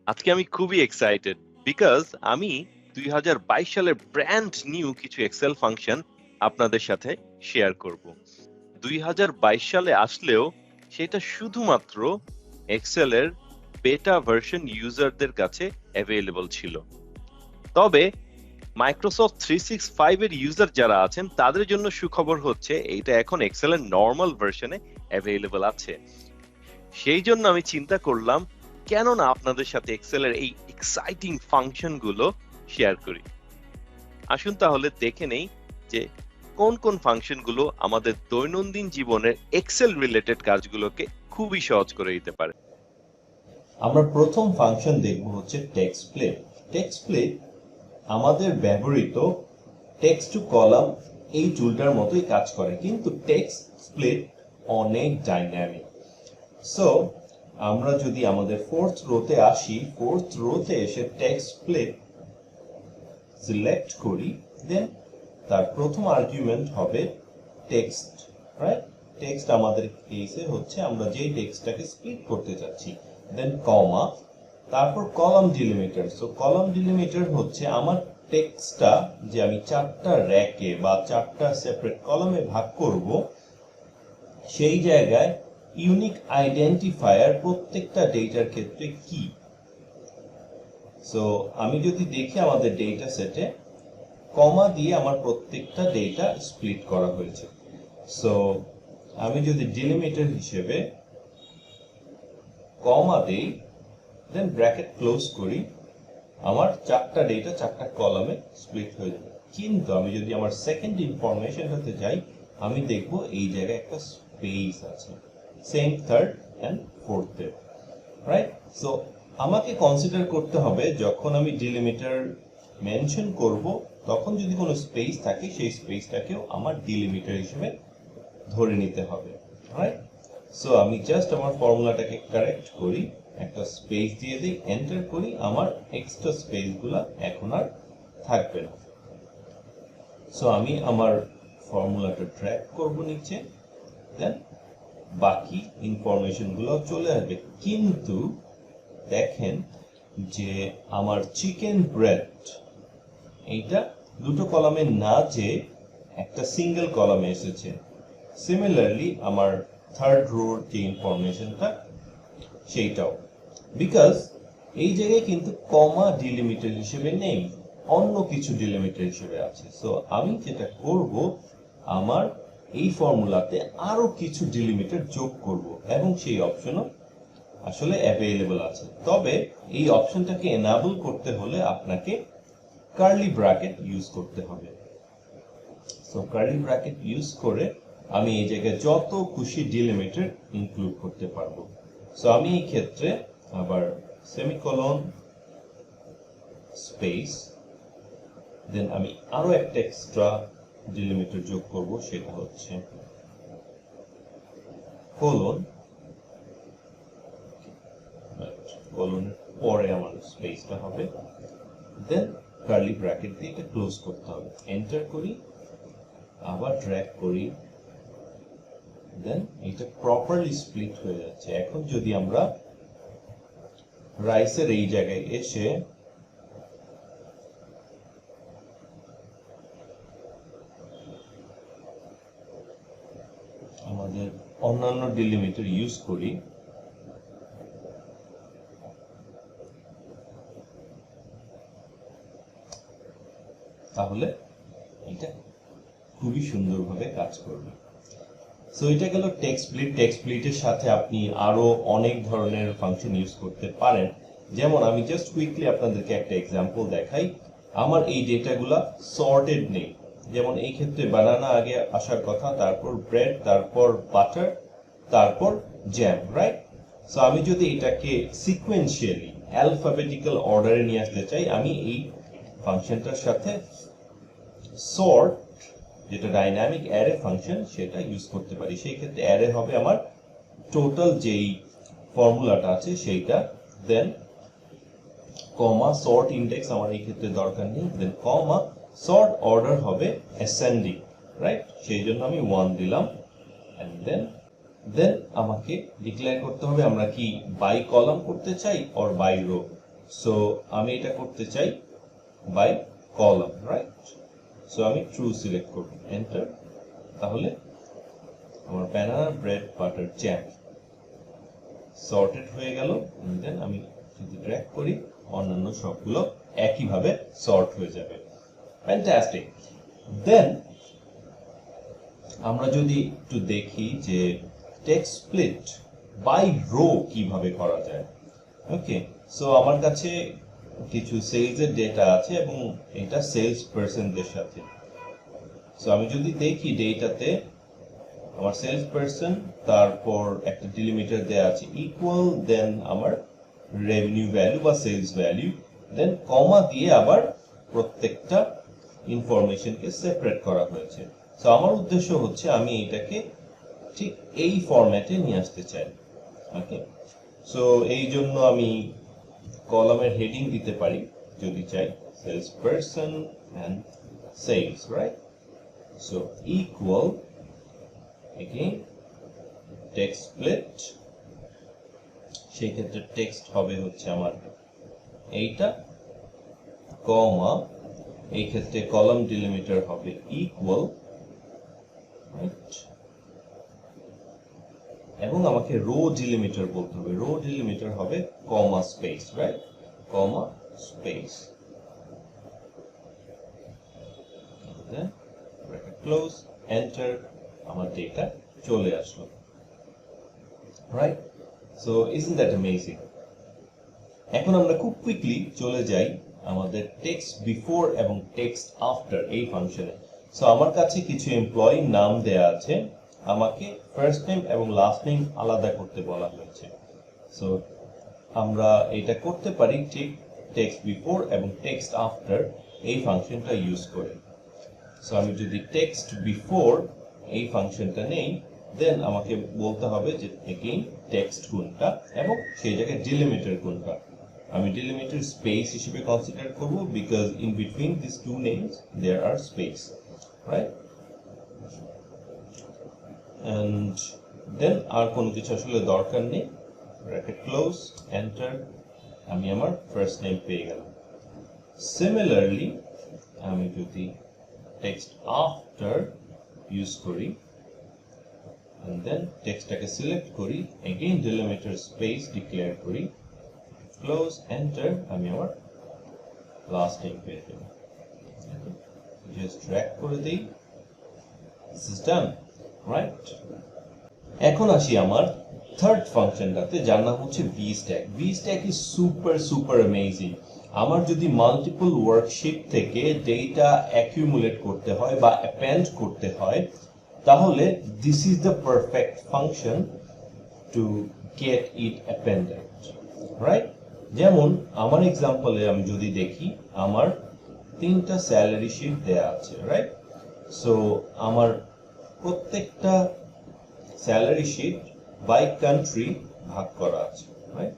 আজকে আমি খুবই এক্সাইটেড বিকজ আমি 2022 সালের ব্র্যান্ড নিউ কিছু এক্সেল ফাংশন আপনাদের সাথে শেয়ার করব। 2022 সালে আসলেও সেটা শুধুমাত্র এক্সেলের বেটা ভার্সন ইউজারদের কাছে অ্যাভেলেবল ছিল। তবে মাইক্রোসফট 365 এর ইউজার যারা আছেন তাদের জন্য সুখবর হচ্ছে এইটা এখন এক্সেলের নর্মাল ভার্সনে অ্যাভেলেবল আছে। সেই জন্য আমি চিন্তা করলাম কেন না আপনাদের সাথে এক্সেলের এই এক্সাইটিং ফাংশন গুলো শেয়ার করি। আসুন তাহলে দেখে নেই যে কোন কোন ফাংশন গুলো আমাদের দৈনন্দিন জীবনের এক্সেল রিলেটেড কাজগুলোকে খুবই সহজ করে দিতে পারে। আমরা প্রথম ফাংশন দেখব হচ্ছে টেক্সটস্প্লিট। টেক্সটস্প্লিট আমাদের ব্যবহৃত টেক্সট টু কলাম এই টুলটার মতোই কাজ করে, কিন্তু টেক্সটস্প্লিট অনেক ডাইনামিক। সো আমরা যদি আমাদের ফোর্থ রোতে আসি, ফোর্থ রোতে এসে টেক্সটস্প্লিট সিলেক্ট করি, দেন তার প্রথম আর্গুমেন্ট হবে টেক্সট, রাইট? টেক্সট আমাদের কেসে হচ্ছে আমরা যেই টেক্সটটাকে স্প্লিট করতে চাচ্ছি, দেন কমা, তারপর কলাম ডিলিমিটার। সো কলাম ডিলিমিটার হচ্ছে আমার টেক্সটটা যে আমি চারটা র্যাকে বা চারটা সেপারেট কলামে ভাগ করব, সেই জায়গায় ইউনিক আইডেন্টিফায়ার প্রত্যেকটা ডেটার ক্ষেত্রে কি। সো আমি যদি দেখি আমাদের ডেটা সেটে কমা দিয়ে আমার প্রত্যেকটা ডেটা স্প্লিট করা হয়েছে। সো আমি যদি ডিলিমিটার হিসেবে কমা দেই, দেন ব্র্যাকেট ক্লোজ করি, আমার চারটা ডেটা চারটা কলামে স্প্লিট হয়ে যাবে। কিন্তু আমি যদি আমার সেকেন্ড ইনফরমেশনটাতে যাই, আমি দেখব এই জায়গায় একটা স্পেস আছে, সেম থার্ড এন্ড ফোর্থে, রাইট? সো আমাকে কনসিডার করতে হবে যখন আমি ডিলিমিটার মেনশন করব, তখন যদি কোনো স্পেস থাকে সেই স্পেসটাকেও আমার ডিলিমিটার হিসেবে ধরে নিতে হবে, রাইট? সো আমি জাস্ট আমার ফর্মুলাটাকে কারেক্ট করি, একটা স্পেস দিয়ে দিই, এন্টার করি, আমার এক্সট্রা স্পেসগুলো এখন আর থাকবে না। সো আমি আমার ফর্মুলাটা ট্র্যাক করব নিচে, দেন বাকি ইনফরমেশনগুলো চলে আসবে। কিন্তু দেখেন যে আমার চিকেন ব্রেস্ট এইটা দুটো কলামে না যে একটা সিঙ্গেল কলামে এসেছে। সিমিলারলি আমার থার্ড রোর যে ইনফরমেশনটা সেইটাও, বিকজ এই জায়গায় কিন্তু কমা ডিলিমিটার হিসেবে নেই, অন্য কিছু ডিলিমিটার হিসেবে আছে। সো আমি যেটা করব, আমার এই ফর্মুলাতে আরো কিছু ডিলিমিটার যোগ করব, এবং সেই অপশনও আসলে অ্যাভেলেবল আছে। তবে এই অপশনটাকে এনাবল করতে হলে আপনাকে কার্লি ব্র্যাকেট ইউজ করতে হবে। সো কার্লি ব্র্যাকেট ইউজ করে আমি এই জায়গায় যত খুশি ডিলিমিটার ইনক্লুড করতে পারবো। সো আমি এই ক্ষেত্রে আবার সেমিকোলন স্পেস, দেন আমি আরো একটা এক্সট্রা ডিলিমিটার যোগ করব, সেটা হচ্ছে কোলন। কোলনের পরে আমার স্পেসটা হবে, দেন কার্লি ব্র্যাকেট দিয়ে এটা ক্লোজ করতে হবে। এন্টার করি, আবার ড্র্যাগ করি, দেন এটা প্রপারলি স্প্লিট হয়ে যাচ্ছে। এখন যদি আমরা রাইসের এই জায়গায় এসে আমাদের অন্যান্য ডিলিমিটার ইউজ করি, তাহলে এটা খুবই সুন্দরভাবে কাজ করবে। সো এটা গেল টেক্সটস্প্লিট। টেক্সটস্প্লিটের সাথে আপনি আরো অনেক ধরনের ফাংশন ইউজ করতে পারেন। যেমন আমি জাস্ট কুইকলি আপনাদেরকে একটা এক্সাম্পল দেখাই। আমার এই ডেটাগুলা সর্টেড নেই, যেমন এই ক্ষেত্রে বানানা আগে আসার কথা, তারপর ব্রেড, তারপর বাটার, তারপর জ্যাম, রাইট? সো আমি যদি এটাকে সিকোয়েন্সিয়ালি অ্যালফাবেটিক্যাল অর্ডারে নিয়ে আসতে চাই, আমি এই ফাংশনটার সাথে সর্ট, যেটা ডাইনামিক অ্যারে ফাংশন, সেটা ইউজ করতে পারি। সেই ক্ষেত্রে অ্যারে হবে আমার টোটাল যেই ফর্মুলাটা আছে সেইটা, দেন কমা সর্ট ইন্ডেক্স আমার এই ক্ষেত্রে দরকার নেই, দেন কমা সর্ট অর্ডার হবে অ্যাসেন্ডিং, রাইট? সেই জন্য আমি 1 দিলাম, এন্ড দেন আমাকে ডিক্লেয়ার করতে হবে আমরা কি বাই কলাম করতে চাই অর বাই রো। সো আমি এটা করতে চাই বাই কলাম, রাইট? সো আমি ট্রু সিলেক্ট করব, এন্টার। তাহলে আমার banana bread butter jam sorted হয়ে গেল। দেন আমি যদি ড্র্যাগ করি অন্যান্য সবগুলো একইভাবে সর্ট হয়ে যাবে। ফ্যান্টাস্টিক। দেন আমরা যদি একটু দেখি যে টেক্সট স্প্লিট বাই রো কিভাবে করা যায়। ওকে, সো আমার কাছে কিছু সেলসের ডেটা আছে এবং এটা সেলস পার্সনদের সাথে। সো আমি যদি দেখি ডেটাতে আমার সেলস পার্সন, তারপর একটা ডিলিমিটার দেয়া আছে ইকুয়াল, দেন আমার রেভিনিউ ভ্যালু বা সেলস ভ্যালু, দেন কমা দিয়ে আবার প্রত্যেকটা ইনফরমেশনকে সেপারেট করা হয়েছে। সো আমার উদ্দেশ্য হচ্ছে আমি এটাকে ঠিক এই ফরম্যাটে নিয়ে আসতে চাই। ওকে, সো এই জন্য আমি কলামের হেডিং দিতে পারি যদি চাই, sales person and sales, right? So equal again text split, সেই ক্ষেত্রে টেক্সট হবে হচ্ছে আমার এইটা, কমা এই ক্ষেত্রে কলাম ডিলিমিটার হবে ইকুয়াল, রাইট? এবং আমাকে রো ডিলিমিটার বলতে হবে, রো ডিলিমিটার হবে কমা স্পেস, রাইট? কমা স্পেস, দেন ব্র্যাকেট ক্লোজ, এন্টার। আমার ডেটা চলে আসলো, right? So isn't that amazing? এখন আমরা খুব কুইকলি চলে যাই আমাদের টেক্সট বিফোর এবং টেক্সট আফটার এই ফাংশনে। সো আমার কাছে কিছু এমপ্লয়ি নাম দেয়া আছে, আমাকে ফার্স্ট নেম এবং লাস্ট নেম আলাদা করতে বলা হয়েছে। সো আমরা এটা করতে পারি ঠিক টেক্সট বিফোর এবং টেক্সট আফটার এই ফাংশনটা ইউজ করে। সো আমি যদি টেক্সট বিফোর এই ফাংশনটা নেই, দেন আমাকে বলতে হবে যে এগেইন টেক্সট কোনটা এবং সেই জায়গায় ডিলিমিটার কোনটা। আমি ডিলিমিটার স্পেস হিসেবে কনসিডার করব, because in between this two names there are space, right? And then আর কোনো কিছু আসলে দরকার নেই, ব্র্যাকেট ক্লোজ, এন্টার। আমি আমার ফার্স্ট নেম পেয়ে গেলাম। সিমিলারলি আমি যদি টেক্সট আফটার ইউজ করি and then টেক্সটটাকে সিলেক্ট করি, again delimiter স্পেস ডিক্লেয়ার করি, ক্লোজ, এন্টার, আমি আমার লাস্ট নেম পেয়ে যাব। জাস্ট ড্র্যাগ করে দেই, দিস ইজ ডান, রাইট? এখন আসি আমার থার্ড ফাংশনটাতে, যার নাম হচ্ছে VSTACK। VSTACK is super super amazing. আমার যদি মাল্টিপল ওয়ার্কশিট থেকে ডেটা অ্যাকিউমুলেট করতে হয় বা অ্যাপেন্ড করতে হয়, তাহলে this is the perfect function to get it অ্যাপেন্ডেড, right? যেমন আমার এক্সাম্পলে আমি যদি দেখি, আমার 3টা স্যালারি শিট দেয়া আছে, রাইট? সো আমার প্রত্যেকটা স্যালারি শিট বাই কান্ট্রি ভাগ করা আছে, রাইট?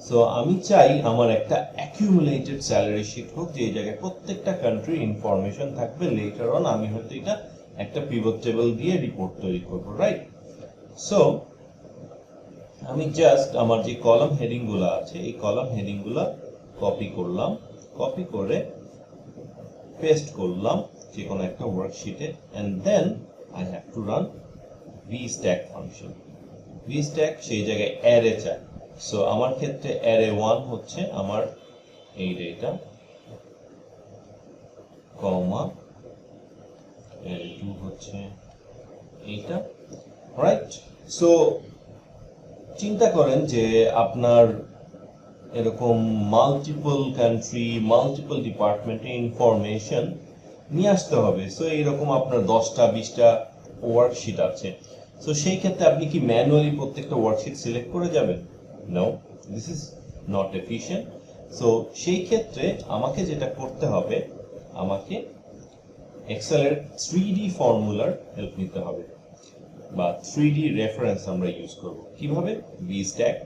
সো আমি চাই আমার একটা অ্যাকিউমুলেটেড স্যালারি শিট হোক, যে জায়গায় প্রত্যেকটা কান্ট্রির ইনফরমেশন থাকবে। লেটার অন আমি হয়তো এটা একটা পিভট টেবল দিয়ে রিপোর্ট তৈরি করব, রাইট? সো আমি জাস্ট আমার যে কলাম হেডিং গুলো আছে, এই কলাম হেডিং গুলো কপি করলাম, কপি করে পেস্ট করলাম যে কোনো একটা ওয়ার্কশিটে, and then I have to run VSTACK function. VSTACK সেই জায়গায় অ্যারে চাই। সো আমার ক্ষেত্রে অ্যারে 1 হচ্ছে আমার এই ডেটা, কমা অ্যারে 2 হচ্ছে এইটা, রাইট? সো চিন্তা করেন যে আপনার এরকম মাল্টিপল কান্ট্রি, মাল্টিপল ডিপার্টমেন্টে ইনফরমেশন নিয়ে আসতে হবে। সো এইরকম আপনার 10টা 20টা ওয়ার্কশিট আছে। সো সেই ক্ষেত্রে আপনি কি ম্যানুয়ালি প্রত্যেকটা ওয়ার্কশিট সিলেক্ট করে যাবেন? No, this is not efficient. So সেই ক্ষেত্রে আমাকে যেটা করতে হবে, আমাকে এক্সেলের 3D ফর্মুলার হেল্প নিতে হবে, বা 3D রেফারেন্স আমরা ইউজ করব। কিভাবে? VSTACK,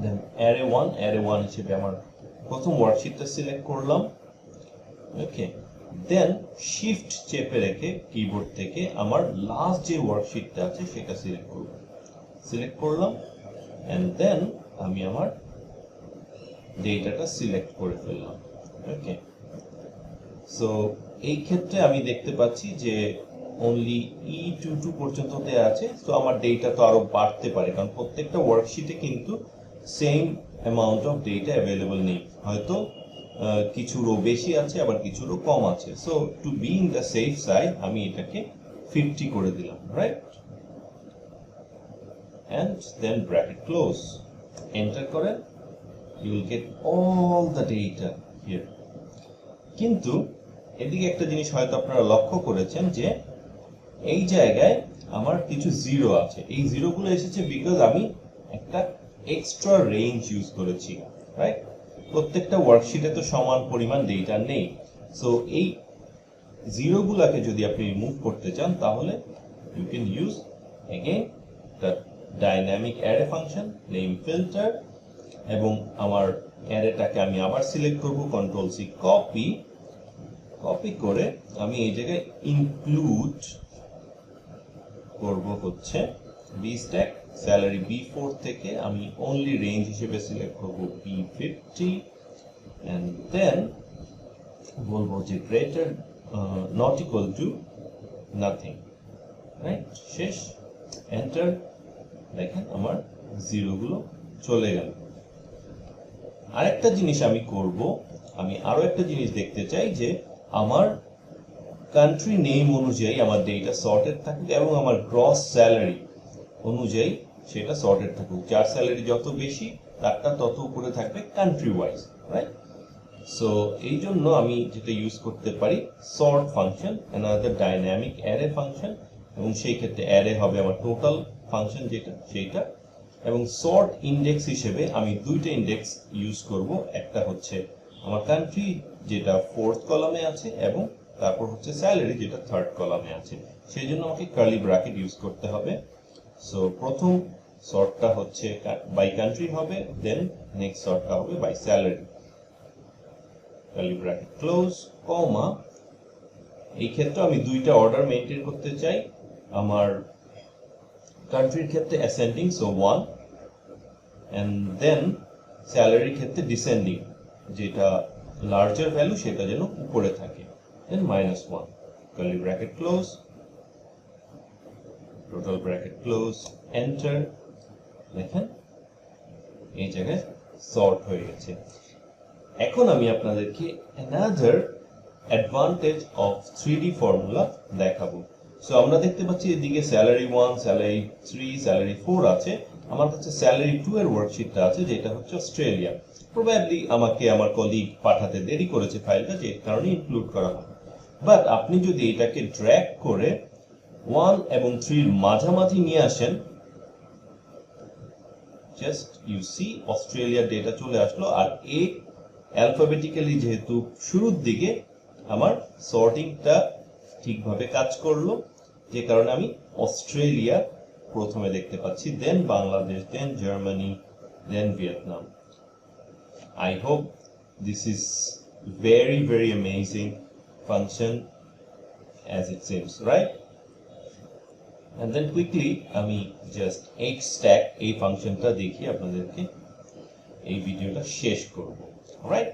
দেন অ্যারে 1 হিসেবে আমার প্রথম ওয়ার্কশিটটা সিলেক্ট করলাম, ওকে। দেন শিফট চেপে রেখে কিবোর্ড থেকে আমার লাস্ট যে ওয়ার্কশিটটা আছে সেটা সিলেক্ট করব, সিলেক্ট করলাম, and then আমি আমার ডেটাটা সিলেক্ট করে ফেললাম। ওকে, সো এই ক্ষেত্রে আমি দেখতে পাচ্ছি যে অনলি E22 পর্যন্ত দেয়া আছে। তো আমার ডেটা তো আরো বাড়তে পারে, কারণ প্রত্যেকটা ওয়ার্কশিটে কিন্তু same amount of data available নেই, হয়তো কিছু রো বেশি আছে আবার কিছু রো কম আছে। So to be in the safe side আমি এটাকে 50 করে দিলাম, right? and then bracket close, enter করেন, you will get all the data here. কিন্তু এদিকে একটা জিনিস হয়তো আপনারা লক্ষ্য করেছেন যে এই জায়গায় আমার কিছু জিরো আছে। এই জিরোগুলো এসেছে বিকজ আমি একটা এক্সট্রা রেঞ্জ ইউজ করেছি, রাইট? প্রত্যেকটা ওয়ার্কশিটে তো সমান পরিমাণ ডেটা নেই। সো এই জিরোগুলোকে যদি আপনি রিমুভ করতে চান তাহলে you can use again the dynamic array function name filter, এবং আমার অ্যারেটাকে আমি আবার সিলেক্ট করব, কন্ট্রোল সি কপি করে আমি এই জায়গায় ইনক্লুড করব হচ্ছে VSTACK স্যালারি B4 থেকে আমি অনলি রেঞ্জ হিসেবে সিলেক্ট করব B50 and then বলবো যে greater not equal to nothing, right? শেষ, এন্টার। দেখেন আমার জিরোগুলো চলে গেল। আরেকটা জিনিস আমি করব, আমি আরো একটা জিনিস দেখতে চাই যে আমার কান্ট্রি নেম অনুযায়ী আমার ডেটা সর্টেড থাকুক এবং আমার গ্রস স্যালারি অনুযায়ী সেটা সর্টেড থাকুক। যার স্যালারি যত বেশি তারটা তত উপরে থাকবে কান্ট্রি ওয়াইজ, রাইট? সো এই জন্য আমি যেটা ইউজ করতে পারি sort function, another dynamic array function, এবং সেই ক্ষেত্রে অ্যারে হবে আমার টোটাল ফাংশন যেটা সেইটা, এবং সর্ট ইন্ডেক্স হিসেবে আমি দুইটা ইন্ডেক্স ইউজ করব। একটা হচ্ছে আমার কান্ট্রি যেটা 4th কলামে আছে এবং তারপর হচ্ছে স্যালারি যেটা 3rd কলামে আছে। সেই জন্য আমাকে কার্লি ব্র্যাকেট ইউজ করতে হবে। সো প্রথম সর্টটা হচ্ছে বাই কান্ট্রি হবে, দেন নেক্সট সর্টটা হবে by salary, curly bracket close, comma. এই ক্ষেত্রে আমি দুইটা অর্ডার মেইনটেইন করতে চাই। আমার কান্ট্রির ক্ষেত্রে অ্যাসেন্ডিং, সো 1, and then স্যালারির ক্ষেত্রে ডিসেন্ডিং, যেটা লার্জার ভ্যালু সেটা যেন উপরে থাকে, then -1, curly bracket close, total bracket close, enter. দেখেন এই জায়গায় সর্ট হয়ে গেছে। এখন আমি আপনাদেরকে another advantage of 3D formula দেখাবো। সো আমরা দেখতে পাচ্ছি এদিকে স্যালারি 1, স্যালারি 3, স্যালারি 4 আছে। আমার কাছে স্যালারি 2 এর ওয়ার্কশিটটা আছে যেটা হচ্ছে অস্ট্রেলিয়া। প্রবাবলি আমাকে আমার কলিগ পাঠাতে দেরি করেছে ফাইলটা, যে কারণে ইনক্লুড করা হয়। বাট আপনি যদি এটাকে ড্র্যাগ করে 1 এবং 3 এর মাঝামাঝি নিয়ে আসেন, জাস্ট ইউ সি অস্ট্রেলিয়ার ডেটা চলে আসলো। আর এ অ্যালফাবেটিক্যালি যেহেতু শুরুর দিকে, আমার সর্টিংটা ঠিকভাবে কাজ করলো, যে কারণে আমি অস্ট্রেলিয়া প্রথমে দেখতে পাচ্ছি, then Bangladesh, then Germany, then Vietnam. I hope this is very amazing function as it seems, right? And then quickly আমি just HSTACK এই ফাংশনটা দেখিয়ে আপনাদেরকে এই ভিডিওটা শেষ করব, right?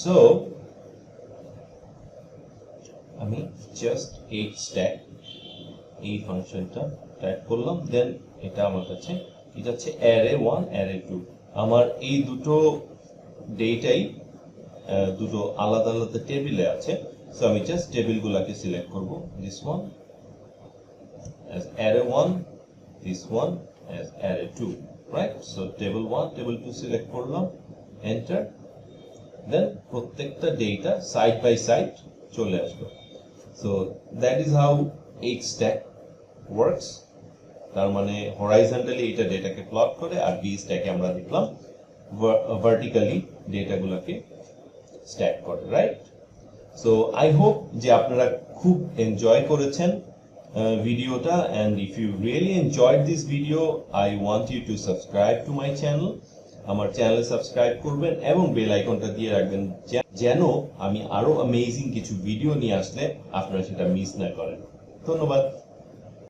So আমি জাস্ট HSTACK এই ফাংশনটা টাইপ করলাম, দেন এটা আমার কাছে এটা হচ্ছে অ্যারে 1, অ্যারে 2। আমার এই দুটো ডেটাই দুটো আলাদা আলাদা টেবিলে আছে। সো আমি জাস্ট টেবিলগুলোকে সিলেক্ট করব, this one as array 1, this one as array 2, right? So table 1, table 2 select করলাম, enter, then প্রত্যেকটা ডেটা সাইড বাই সাইড চলে আসবে। So that is how HSTACK works. তার মানে হরাইজন্টালি এটা ডেটাকে প্লট করে, আর VSTACK আমরা দেখলাম ভার্টিক্যালি ডেটাগুলোকে স্ট্যাক করে, রাইট? সো আই হোপ যে আপনারা খুব এনজয় করেছেন ভিডিওটা, and if you really enjoyed this video, I want you to subscribe to my channel. আমার চ্যানেলে সাবস্ক্রাইব করবেন এবং বেল আইকনটা দিয়ে রাখবেন, যেন আমি আরো অ্যামেজিং কিছু ভিডিও নিয়ে আসলে আপনারা সেটা মিস না করেন। ধন্যবাদ।